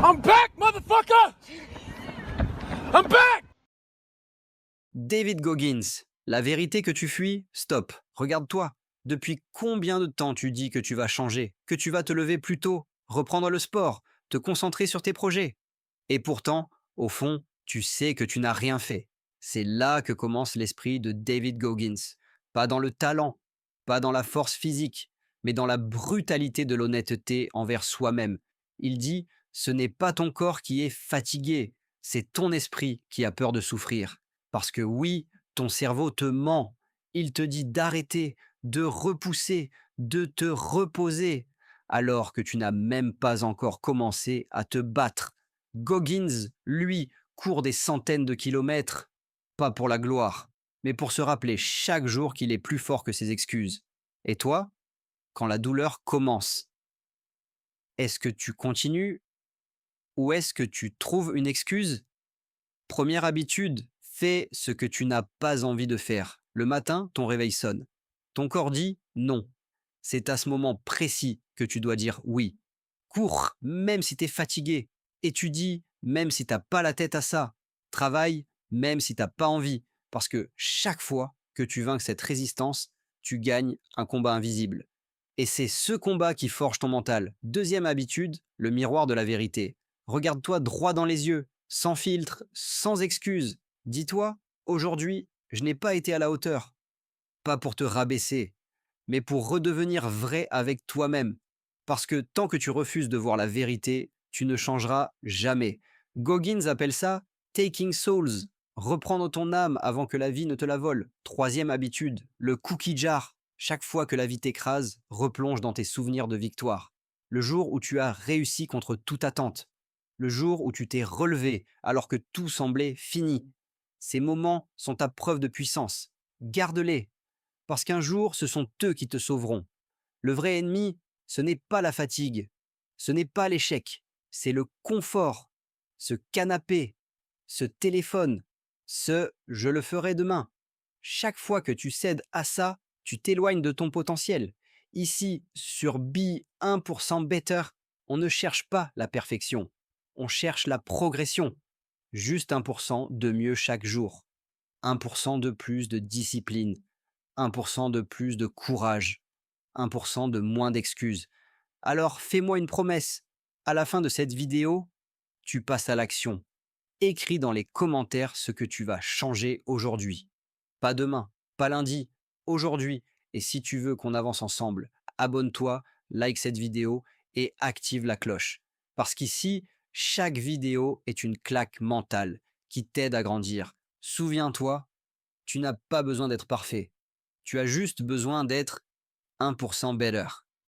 I'm back, motherfucker! I'm back! David Goggins, la vérité que tu fuis, stop, regarde-toi. Depuis combien de temps tu dis que tu vas changer, que tu vas te lever plus tôt, reprendre le sport, te concentrer sur tes projets? Et pourtant, au fond, tu sais que tu n'as rien fait. C'est là que commence l'esprit de David Goggins. Pas dans le talent, pas dans la force physique, mais dans la brutalité de l'honnêteté envers soi-même. Il dit, ce n'est pas ton corps qui est fatigué, c'est ton esprit qui a peur de souffrir. Parce que oui, ton cerveau te ment. Il te dit d'arrêter, de repousser, de te reposer, alors que tu n'as même pas encore commencé à te battre. Goggins, lui, court des centaines de kilomètres, pas pour la gloire, mais pour se rappeler chaque jour qu'il est plus fort que ses excuses. Et toi, quand la douleur commence, est-ce que tu continues ou est-ce que tu trouves une excuse? Première habitude, fais ce que tu n'as pas envie de faire. Le matin, ton réveil sonne. Ton corps dit non. C'est à ce moment précis que tu dois dire oui. Cours, même si tu es fatigué. Étudie, même si tu n'as pas la tête à ça. Travaille, même si tu n'as pas envie. Parce que chaque fois que tu vainques cette résistance, tu gagnes un combat invisible. Et c'est ce combat qui forge ton mental. Deuxième habitude, le miroir de la vérité. Regarde-toi droit dans les yeux, sans filtre, sans excuse. Dis-toi, aujourd'hui, je n'ai pas été à la hauteur. Pas pour te rabaisser, mais pour redevenir vrai avec toi-même. Parce que tant que tu refuses de voir la vérité, tu ne changeras jamais. Goggins appelle ça taking souls, reprendre ton âme avant que la vie ne te la vole. Troisième habitude, le cookie jar. Chaque fois que la vie t'écrase, replonge dans tes souvenirs de victoire. Le jour où tu as réussi contre toute attente. Le jour où tu t'es relevé alors que tout semblait fini. Ces moments sont ta preuve de puissance. Garde-les, parce qu'un jour, ce sont eux qui te sauveront. Le vrai ennemi, ce n'est pas la fatigue, ce n'est pas l'échec, c'est le confort, ce canapé, ce téléphone, ce je le ferai demain. Chaque fois que tu cèdes à ça, tu t'éloignes de ton potentiel. Ici, sur Be 1% Better, on ne cherche pas la perfection, on cherche la progression. Juste 1% de mieux chaque jour, 1% de plus de discipline, 1% de plus de courage, 1% de moins d'excuses. Alors fais-moi une promesse. À la fin de cette vidéo, tu passes à l'action. Écris dans les commentaires ce que tu vas changer aujourd'hui. Pas demain, pas lundi, aujourd'hui. Et si tu veux qu'on avance ensemble, abonne-toi, like cette vidéo et active la cloche. Parce qu'ici, chaque vidéo est une claque mentale qui t'aide à grandir. Souviens-toi, tu n'as pas besoin d'être parfait. Tu as juste besoin d'être 1% better.